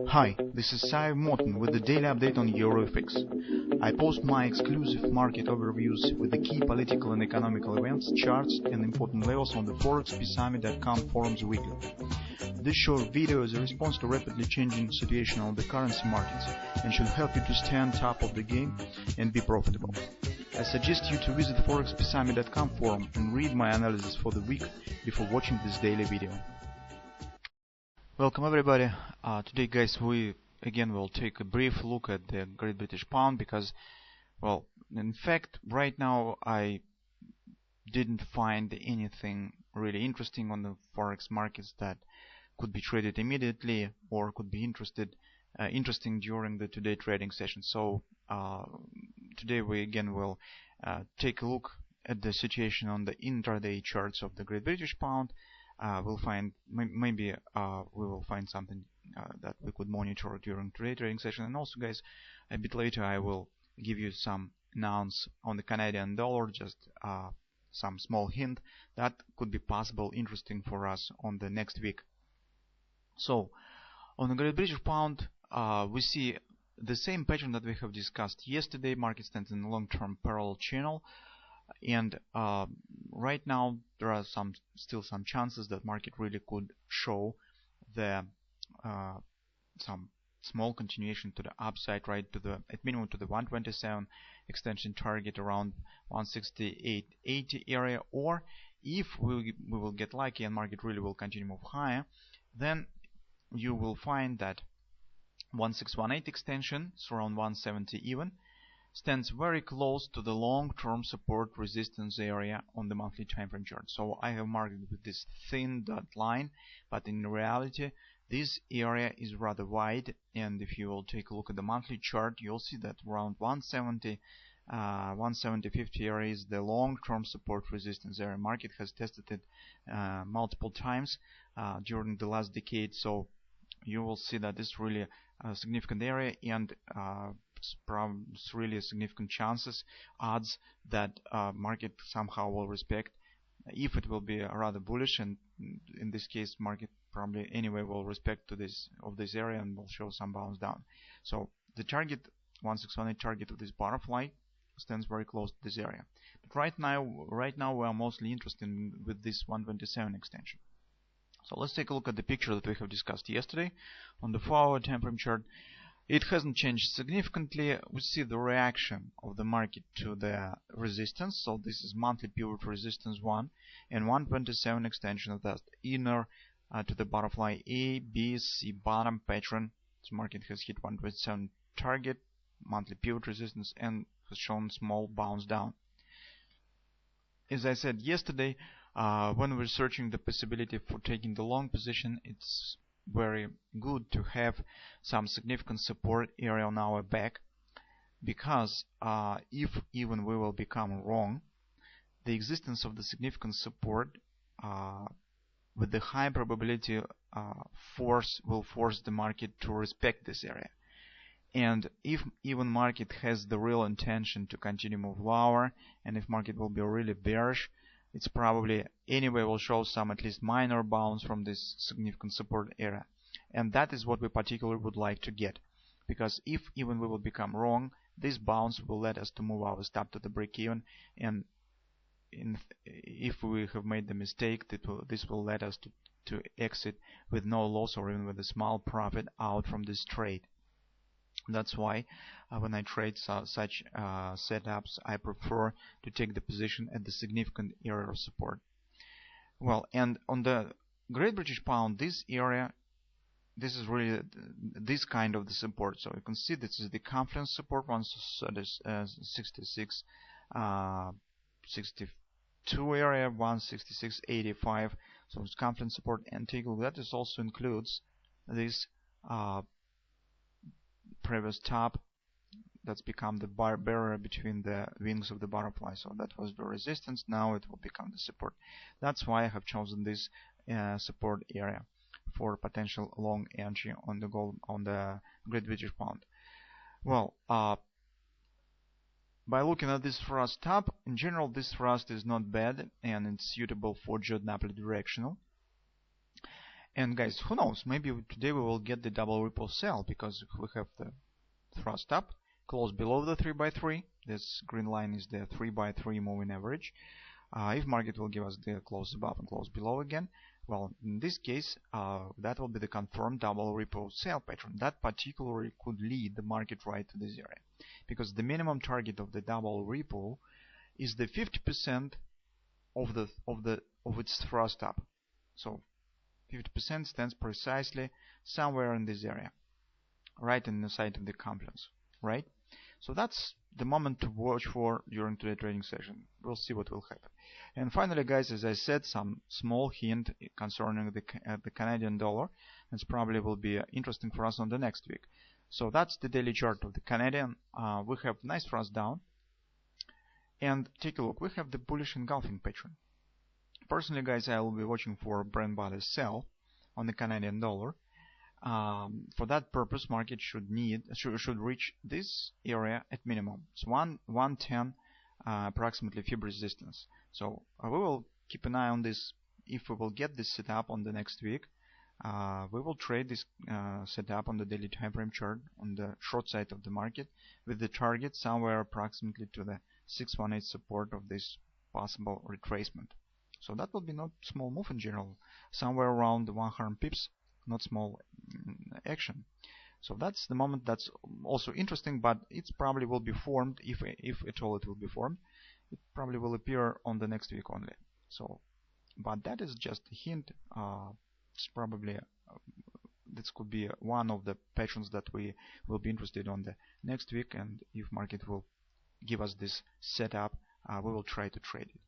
Hi, this is Sive Morten with the daily update on EuroFX. I post my exclusive market overviews with the key political and economical events, charts and important levels on the ForexPeaceArmy.com forums weekly. This short video is a response to rapidly changing situation on the currency markets and should help you to stay on top of the game and be profitable. I suggest you to visit the ForexPeaceArmy.com forum and read my analysis for the week before watching this daily video. Welcome everybody. Today guys, we again will take a brief look at the Great British Pound because, well, in fact right now I didn't find anything really interesting on the forex markets that could be traded immediately or could be interesting during the today trading session. So today we again will take a look at the situation on the intraday charts of the Great British Pound. We'll find maybe we will find something that we could monitor during today trading session. And also guys, a bit later I will give you some announcements on the Canadian dollar, just some small hint that could be possible interesting for us on the next week. So on the Great British Pound, we see the same pattern that we have discussed yesterday. Market stands in a long-term parallel channel, and right now there are still some chances that market really could show the some small continuation to the upside, right to the at minimum to the 127 extension target around 168.80 area, or if we will get lucky and market really will continue move higher, then you will find that 1618 extension, so around 170 even, stands very close to the long-term support resistance area on the monthly time frame chart. So I have marked it with this thin dot line, but in reality this area is rather wide, and if you will take a look at the monthly chart, you'll see that around 170 170.50 area is the long-term support resistance area. Market has tested it multiple times during the last decade, so you will see that it's really a significant area, and it's really significant chances, odds that market somehow will respect, if it will be rather bullish, and in this case market probably anyway will respect to this area and will show some bounce down. So the target 1618 target of this butterfly stands very close to this area. But right now we are mostly interested with this 127 extension. So let's take a look at the picture that we have discussed yesterday on the 4-hour time frame chart. It hasn't changed significantly. We see the reaction of the market to the resistance. So this is monthly pivot resistance 1 and 127 extension of that inner to the butterfly A, B, C bottom pattern. So market has hit 127 target, monthly pivot resistance, and has shown small bounce down. As I said yesterday, when we're searching the possibility for taking the long position, it's very good to have some significant support area on our back, because if even we will become wrong, the existence of the significant support with the high probability will force the market to respect this area. And if even market has the real intention to continue move lower, and if market will be really bearish, it's probably anyway will show some at least minor bounce from this significant support area. And that is what we particularly would like to get, because if even we will become wrong, this bounce will let us to move our stop to the break even, and if we have made the mistake, this will let us to exit with no loss or even with a small profit out from this trade. That's why when I trade such setups, I prefer to take the position at the significant area of support. Well, and on the Great British Pound, this area, this is really this kind of the support. So you can see this is the confluence support, 166, 62 area, 166.85. So it's confluence support, and take a look. That is also includes this previous top that's become the barrier between the wings of the butterfly. So that was the resistance, now it will become the support. That's why I have chosen this support area for potential long entry on the Great British Pound. Well, by looking at this thrust top, in general this thrust is not bad and it's suitable for Jordan upward directional. And guys, who knows, maybe today we will get the double ripple sell, because we have the thrust up, close below the 3x3. This green line is the 3x3 moving average. If market will give us the close above and close below again, well, in this case, that will be the confirmed double ripple sell pattern. That particularly could lead the market right to this area, because the minimum target of the double ripple is the 50% of its thrust up. So 50% stands precisely somewhere in this area, right in the side of the confluence, right? So that's the moment to watch for during today's trading session. We'll see what will happen. And finally, guys, as I said, some small hint concerning the Canadian dollar. It's probably will be interesting for us on the next week. So that's the daily chart of the Canadian. We have nice thrust down. And take a look, we have the bullish engulfing pattern. Personally, guys, I will be watching for brand body sell on the Canadian dollar. For that purpose, market should reach this area at minimum. It's 110 approximately fib resistance. So we will keep an eye on this. If we will get this setup on the next week, we will trade this setup on the daily time frame chart on the short side of the market, with the target somewhere approximately to the 618 support of this possible retracement. So that will be not small move in general, somewhere around 100 pips, not small action. So that's the moment. That's also interesting, but it probably will be formed, if at all it will be formed. It probably will appear on the next week only. So, but that is just a hint. It's probably this could be one of the patterns that we will be interested on the next week, and if market will give us this setup, we will try to trade it.